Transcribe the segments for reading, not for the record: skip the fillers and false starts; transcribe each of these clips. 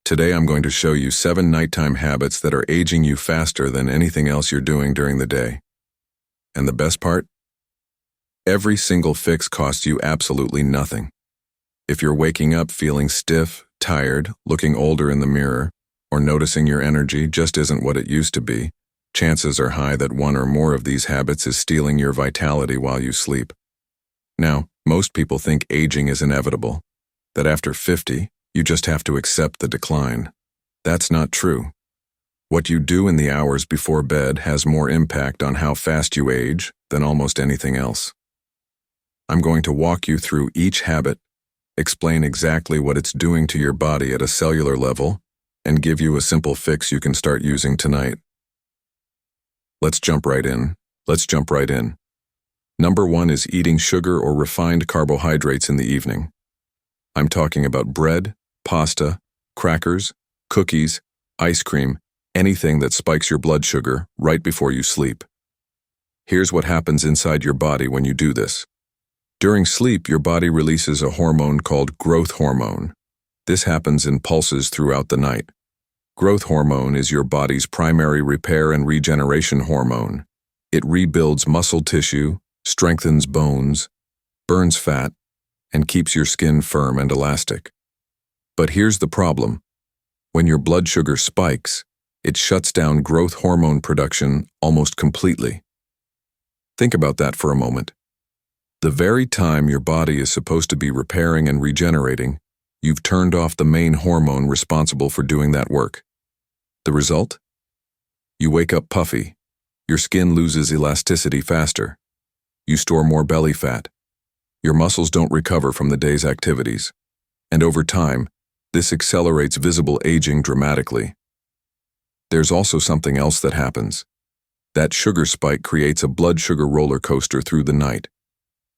Today I'm going to show you 7 nighttime habits that are aging you faster than anything else you're doing during the day. And the best part? Every single fix costs you absolutely nothing. If you're waking up feeling stiff, tired, looking older in the mirror, or noticing your energy just isn't what it used to be, chances are high that one or more of these habits is stealing your vitality while you sleep. Now, most people think aging is inevitable, that after 50, you just have to accept the decline. That's not true. What you do in the hours before bed has more impact on how fast you age than almost anything else. I'm going to walk you through each habit, explain exactly what it's doing to your body at a cellular level, and give you a simple fix you can start using tonight. Let's jump right in. Number 1 is eating sugar or refined carbohydrates in the evening. I'm talking about bread, pasta, crackers, cookies, ice cream, anything that spikes your blood sugar right before you sleep. Here's what happens inside your body when you do this. During sleep, your body releases a hormone called growth hormone. This happens in pulses throughout the night. Growth hormone is your body's primary repair and regeneration hormone. It rebuilds muscle tissue, strengthens bones, burns fat, and keeps your skin firm and elastic. But here's the problem. When your blood sugar spikes, it shuts down growth hormone production almost completely. Think about that for a moment. The very time your body is supposed to be repairing and regenerating, you've turned off the main hormone responsible for doing that work. The result? You wake up puffy. Your skin loses elasticity faster. You store more belly fat. Your muscles don't recover from the day's activities. And over time, this accelerates visible aging dramatically. There's also something else that happens. That sugar spike creates a blood sugar roller coaster through the night.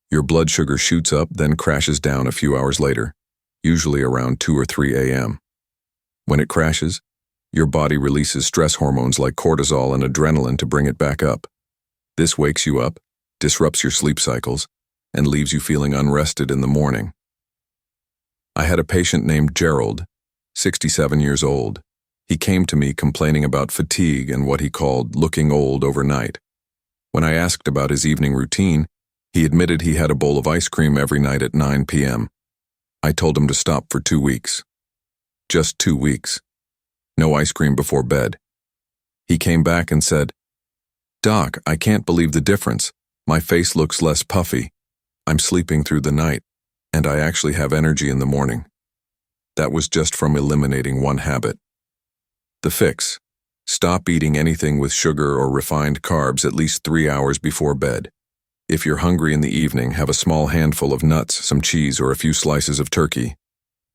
Your blood sugar shoots up, then crashes down a few hours later, usually around 2 or 3 a.m. When it crashes, your body releases stress hormones like cortisol and adrenaline to bring it back up. This wakes you up, disrupts your sleep cycles, and leaves you feeling unrested in the morning. I had a patient named Gerald, 67 years old. He came to me complaining about fatigue and what he called looking old overnight. When I asked about his evening routine, he admitted he had a bowl of ice cream every night at 9 p.m. I told him to stop for 2 weeks. Just 2 weeks. No ice cream before bed. He came back and said, "Doc, I can't believe the difference. My face looks less puffy. I'm sleeping through the night, and I actually have energy in the morning." That was just from eliminating one habit. The fix: stop eating anything with sugar or refined carbs at least 3 hours before bed. If you're hungry in the evening, have a small handful of nuts, some cheese, or a few slices of turkey.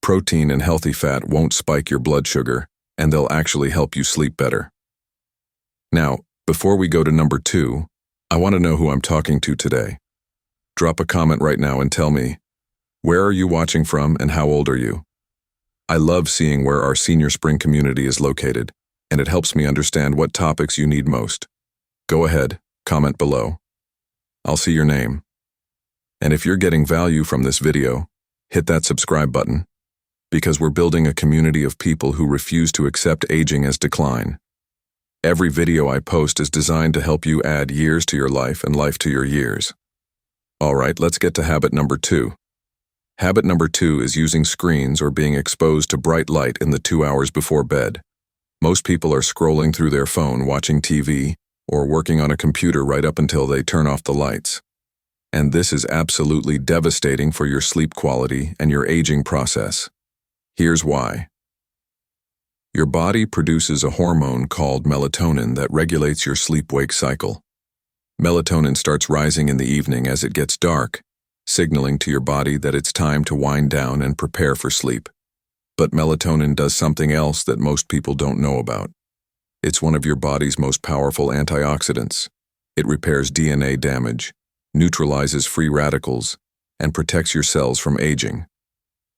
Protein and healthy fat won't spike your blood sugar, and they'll actually help you sleep better. Now, before we go to number 2, I want to know who I'm talking to today. Drop a comment right now and tell me, where are you watching from and how old are you? I love seeing where our senior spring community is located, and it helps me understand what topics you need most. Go ahead, comment below. I'll see your name. And if you're getting value from this video, hit that subscribe button, because we're building a community of people who refuse to accept aging as decline. Every video I post is designed to help you add years to your life and life to your years. All right, let's get to habit number 2. Habit number 2 is using screens or being exposed to bright light in the 2 hours before bed. Most people are scrolling through their phone, watching TV, or working on a computer right up until they turn off the lights. And this is absolutely devastating for your sleep quality and your aging process. Here's why. Your body produces a hormone called melatonin that regulates your sleep-wake cycle. Melatonin starts rising in the evening as it gets dark, signaling to your body that it's time to wind down and prepare for sleep. But melatonin does something else that most people don't know about. It's one of your body's most powerful antioxidants. It repairs DNA damage, neutralizes free radicals, and protects your cells from aging.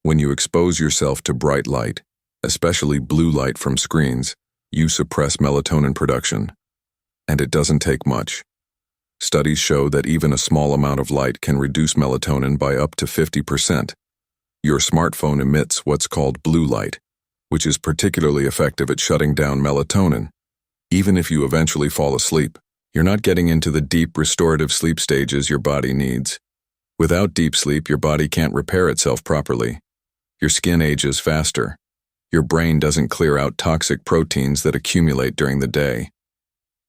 When you expose yourself to bright light, especially blue light from screens, you suppress melatonin production. And it doesn't take much. Studies show that even a small amount of light can reduce melatonin by up to 50%. Your smartphone emits what's called blue light, which is particularly effective at shutting down melatonin. Even if you eventually fall asleep, you're not getting into the deep restorative sleep stages your body needs. Without deep sleep, your body can't repair itself properly. Your skin ages faster. Your brain doesn't clear out toxic proteins that accumulate during the day.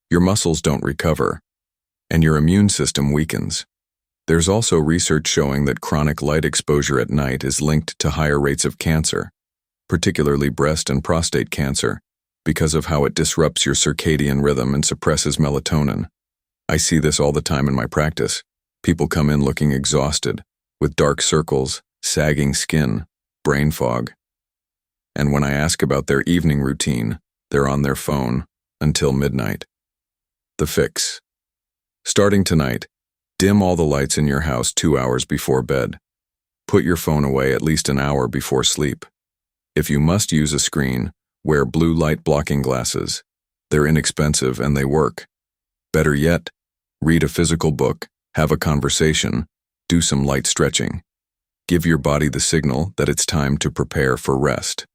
Your muscles don't recover, and your immune system weakens. There's also research showing that chronic light exposure at night is linked to higher rates of cancer, particularly breast and prostate cancer, because of how it disrupts your circadian rhythm and suppresses melatonin. I see this all the time in my practice. People come in looking exhausted, with dark circles, sagging skin, brain fog. And when I ask about their evening routine, they're on their phone until midnight. The fix. Starting tonight, dim all the lights in your house 2 hours before bed. Put your phone away at least an hour before sleep. If you must use a screen, wear blue light blocking glasses. They're inexpensive and they work. Better yet, read a physical book, have a conversation, do some light stretching. Give your body the signal that it's time to prepare for rest.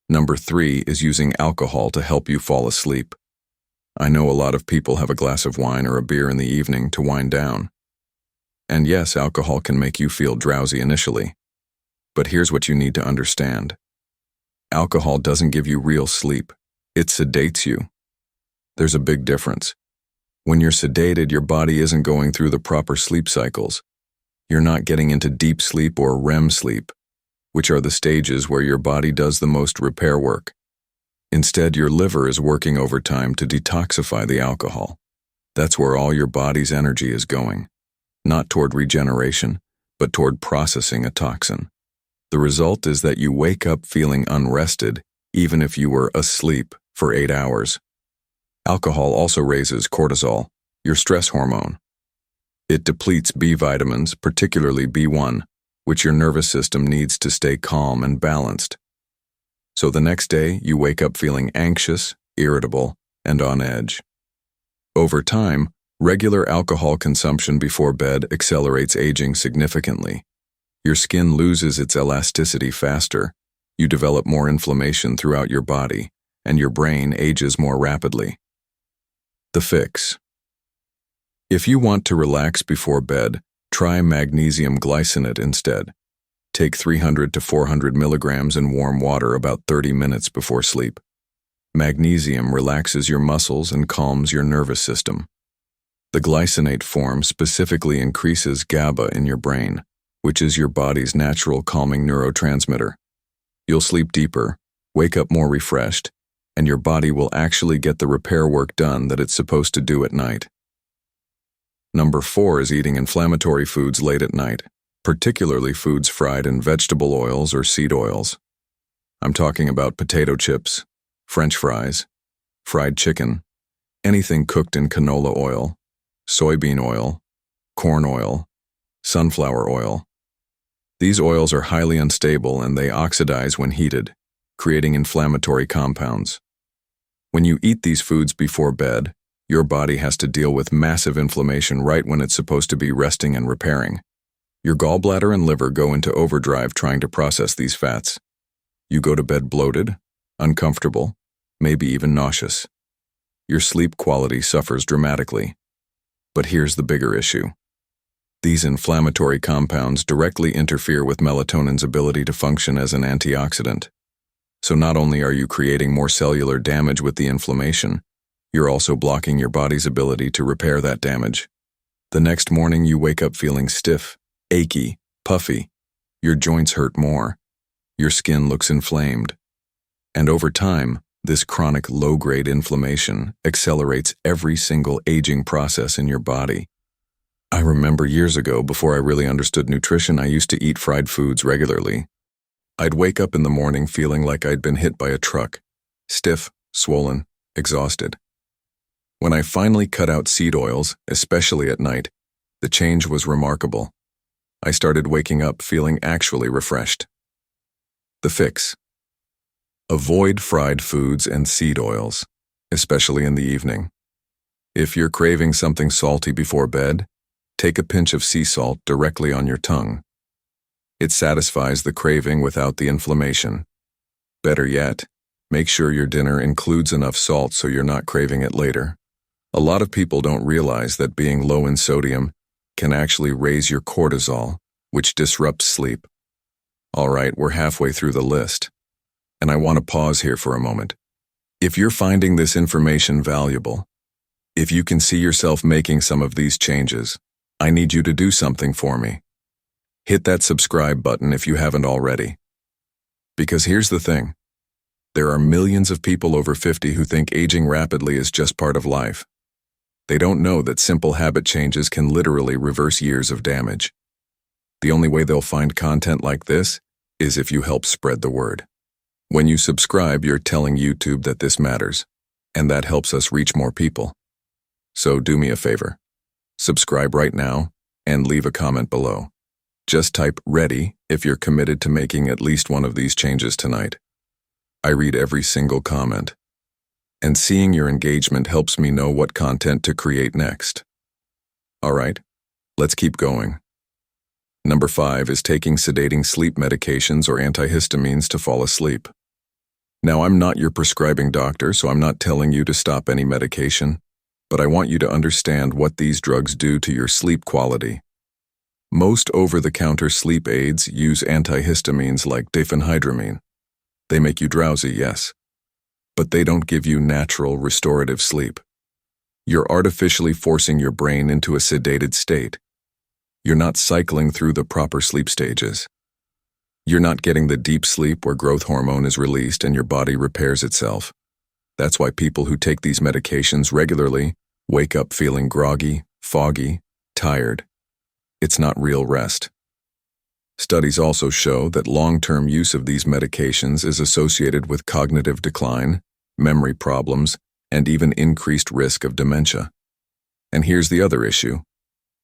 Number 3 is using alcohol to help you fall asleep. I know a lot of people have a glass of wine or a beer in the evening to wind down. And yes, alcohol can make you feel drowsy initially. But here's what you need to understand. Alcohol doesn't give you real sleep. It sedates you. There's a big difference. When you're sedated, your body isn't going through the proper sleep cycles. You're not getting into deep sleep or REM sleep, which are the stages where your body does the most repair work. Instead, your liver is working overtime to detoxify the alcohol. That's where all your body's energy is going, not toward regeneration, but toward processing a toxin. The result is that you wake up feeling unrested, even if you were asleep for 8 hours. Alcohol also raises cortisol, your stress hormone. It depletes B vitamins, particularly B1, which your nervous system needs to stay calm and balanced. So the next day, you wake up feeling anxious, irritable, and on edge. Over time, regular alcohol consumption before bed accelerates aging significantly. Your skin loses its elasticity faster, you develop more inflammation throughout your body, and your brain ages more rapidly. The fix. If you want to relax before bed, try magnesium glycinate instead. Take 300 to 400 milligrams in warm water about 30 minutes before sleep. Magnesium relaxes your muscles and calms your nervous system. The glycinate form specifically increases GABA in your brain, which is your body's natural calming neurotransmitter. You'll sleep deeper, wake up more refreshed, and your body will actually get the repair work done that it's supposed to do at night. Number 4 is eating inflammatory foods late at night, particularly foods fried in vegetable oils or seed oils. I'm talking about potato chips, French fries, fried chicken, anything cooked in canola oil, soybean oil, corn oil, sunflower oil. These oils are highly unstable and they oxidize when heated, creating inflammatory compounds. When you eat these foods before bed, your body has to deal with massive inflammation right when it's supposed to be resting and repairing. Your gallbladder and liver go into overdrive trying to process these fats. You go to bed bloated, uncomfortable, maybe even nauseous. Your sleep quality suffers dramatically. But here's the bigger issue. These inflammatory compounds directly interfere with melatonin's ability to function as an antioxidant. So not only are you creating more cellular damage with the inflammation, you're also blocking your body's ability to repair that damage. The next morning you wake up feeling stiff, achy, puffy. Your joints hurt more. Your skin looks inflamed. And over time, this chronic low-grade inflammation accelerates every single aging process in your body. I remember years ago, before I really understood nutrition, I used to eat fried foods regularly. I'd wake up in the morning feeling like I'd been hit by a truck, stiff, swollen, exhausted. When I finally cut out seed oils, especially at night, the change was remarkable. I started waking up feeling actually refreshed. The fix. Avoid fried foods and seed oils, especially in the evening. If you're craving something salty before bed, take a pinch of sea salt directly on your tongue. It satisfies the craving without the inflammation. Better yet, make sure your dinner includes enough salt so you're not craving it later. A lot of people don't realize that being low in sodium can actually raise your cortisol, which disrupts sleep. All right, we're halfway through the list, and I want to pause here for a moment. If you're finding this information valuable, if you can see yourself making some of these changes, I need you to do something for me. Hit that subscribe button if you haven't already. Because here's the thing. There are millions of people over 50 who think aging rapidly is just part of life. They don't know that simple habit changes can literally reverse years of damage. The only way they'll find content like this is if you help spread the word. When you subscribe, you're telling YouTube that this matters, and that helps us reach more people. So do me a favor. Subscribe right now and leave a comment below. Just type "ready" if you're committed to making at least one of these changes tonight. I read every single comment, and seeing your engagement helps me know what content to create next. All right, let's keep going. Number 5 is taking sedating sleep medications or antihistamines to fall asleep. Now, I'm not your prescribing doctor, so I'm not telling you to stop any medication, but I want you to understand what these drugs do to your sleep quality. Most over-the-counter sleep aids use antihistamines like diphenhydramine. They make you drowsy, yes, but they don't give you natural, restorative sleep. You're artificially forcing your brain into a sedated state. You're not cycling through the proper sleep stages. You're not getting the deep sleep where growth hormone is released and your body repairs itself. That's why people who take these medications regularly wake up feeling groggy, foggy, tired. It's not real rest. Studies also show that long-term use of these medications is associated with cognitive decline, memory problems, and even increased risk of dementia. And here's the other issue.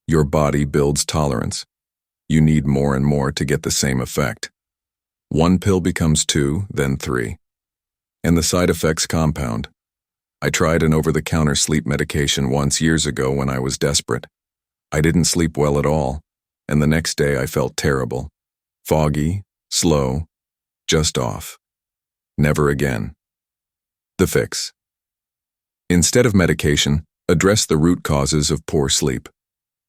Your body builds tolerance. You need more and more to get the same effect. One pill becomes 2, then 3. And the side effects compound. I tried an over-the-counter sleep medication once years ago when I was desperate. I didn't sleep well at all, and the next day I felt terrible. Foggy, slow, just off. Never again. The fix. Instead of medication, address the root causes of poor sleep.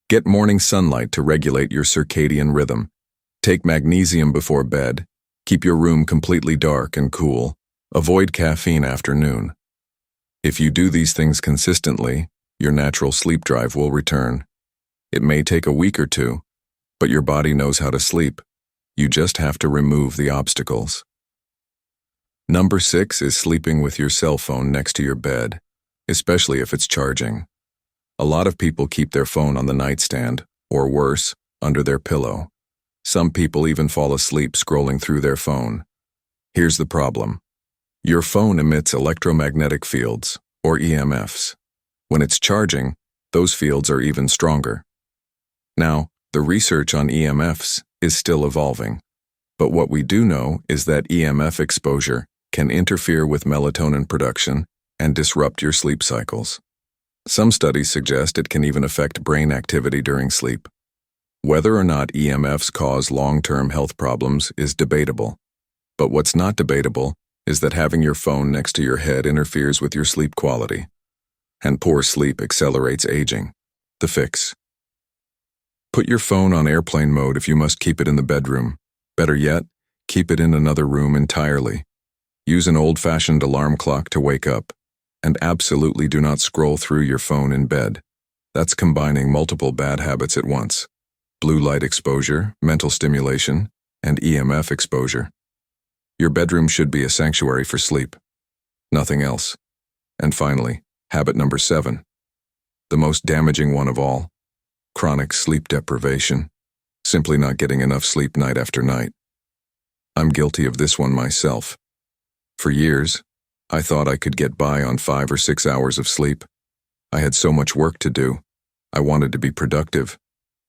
Get morning sunlight to regulate your circadian rhythm. Take magnesium before bed. Keep your room completely dark and cool. Avoid caffeine after noon. If you do these things consistently, your natural sleep drive will return. It may take a week or two, but your body knows how to sleep. You just have to remove the obstacles. Number 6 is sleeping with your cell phone next to your bed, especially if it's charging. A lot of people keep their phone on the nightstand, or worse, under their pillow. Some people even fall asleep scrolling through their phone. Here's the problem. Your phone emits electromagnetic fields, or EMFs. When it's charging, those fields are even stronger. Now, the research on EMFs is still evolving, but what we do know is that EMF exposure can interfere with melatonin production and disrupt your sleep cycles. Some studies suggest it can even affect brain activity during sleep. Whether or not EMFs cause long-term health problems is debatable, but what's not debatable is that having your phone next to your head interferes with your sleep quality, and poor sleep accelerates aging. The fix. Put your phone on airplane mode if you must keep it in the bedroom. Better yet, keep it in another room entirely. Use an old-fashioned alarm clock to wake up, and absolutely do not scroll through your phone in bed. That's combining multiple bad habits at once: blue light exposure, mental stimulation, and EMF exposure. Your bedroom should be a sanctuary for sleep, nothing else. And finally, habit number 7, the most damaging one of all: chronic sleep deprivation, simply not getting enough sleep night after night. I'm guilty of this one myself. For years, I thought I could get by on 5 or 6 hours of sleep. I had so much work to do. I wanted to be productive.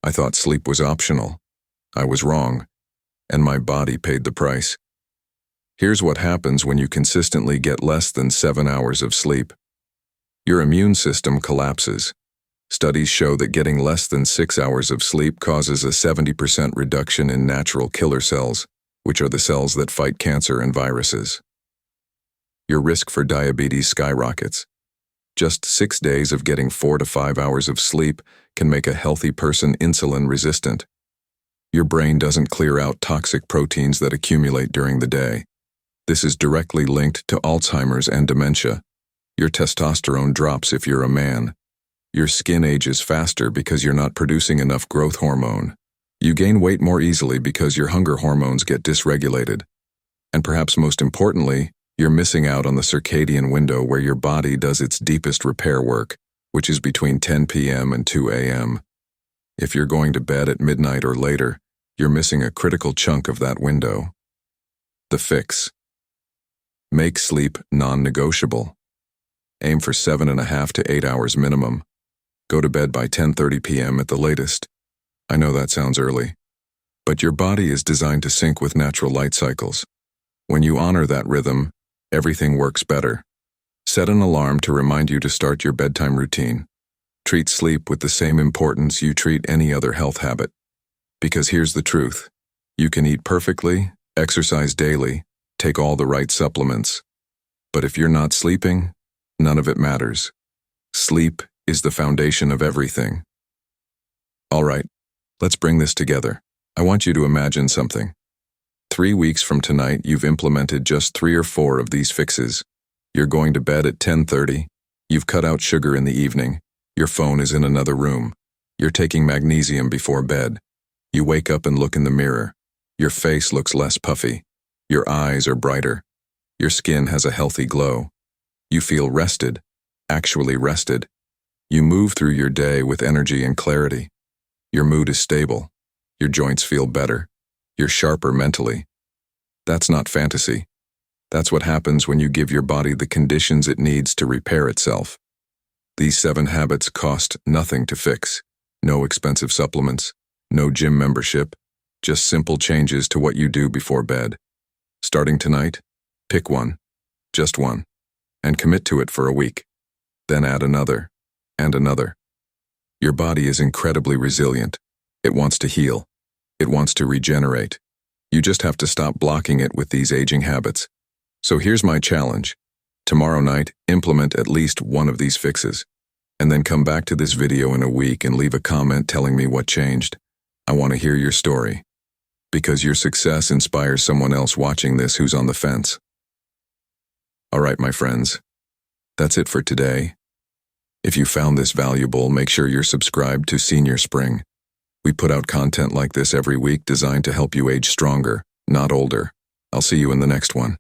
I thought sleep was optional. I was wrong, and my body paid the price. Here's what happens when you consistently get less than 7 hours of sleep. Your immune system collapses. Studies show that getting less than 6 hours of sleep causes a 70% reduction in natural killer cells, which are the cells that fight cancer and viruses. your risk for diabetes skyrockets. Just 6 days of getting 4 to 5 hours of sleep can make a healthy person insulin resistant. Your brain doesn't clear out toxic proteins that accumulate during the day. This is directly linked to Alzheimer's and dementia. Your testosterone drops if you're a man. Your skin ages faster because you're not producing enough growth hormone. You gain weight more easily because your hunger hormones get dysregulated. And perhaps most importantly, you're missing out on the circadian window where your body does its deepest repair work, which is between 10 p.m. and 2 a.m. If you're going to bed at midnight or later, you're missing a critical chunk of that window. The fix. Make sleep non-negotiable. Aim for 7.5 to 8 hours minimum. Go to bed by 10:30 p.m. at the latest. I know that sounds early, but your body is designed to sync with natural light cycles. When you honor that rhythm, everything works better. Set an alarm to remind you to start your bedtime routine. Treat sleep with the same importance you treat any other health habit. Because here's the truth. You can eat perfectly, exercise daily, take all the right supplements. But if you're not sleeping, none of it matters. Sleep is the foundation of everything. All right, let's bring this together. I want you to imagine something. 3 weeks from tonight, you've implemented just 3 or 4 of these fixes. You're going to bed at 10:30. You've cut out sugar in the evening. Your phone is in another room. You're taking magnesium before bed. You wake up and look in the mirror. Your face looks less puffy. Your eyes are brighter. Your skin has a healthy glow. You feel rested, actually rested. You move through your day with energy and clarity. Your mood is stable. Your joints feel better. You're sharper mentally. That's not fantasy. That's what happens when you give your body the conditions it needs to repair itself. These 7 habits cost nothing to fix. No expensive supplements, no gym membership, just simple changes to what you do before bed. Starting tonight, pick one, just one, and commit to it for a week. Then add another, and another. Your body is incredibly resilient. It wants to heal. It wants to regenerate. You just have to stop blocking it with these aging habits. So here's my challenge. Tomorrow night, implement at least one of these fixes. And then come back to this video in a week and leave a comment telling me what changed. I want to hear your story. Because your success inspires someone else watching this who's on the fence. All right, my friends. That's it for today. If you found this valuable, make sure you're subscribed to Senior Spring. We put out content like this every week designed to help you age stronger, not older. I'll see you in the next one.